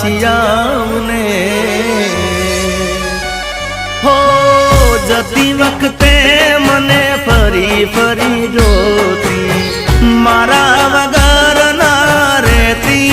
પાછી આવને હો જતી વખતે મને ફરી ફરી જોતી મારા વગર ના રહેતી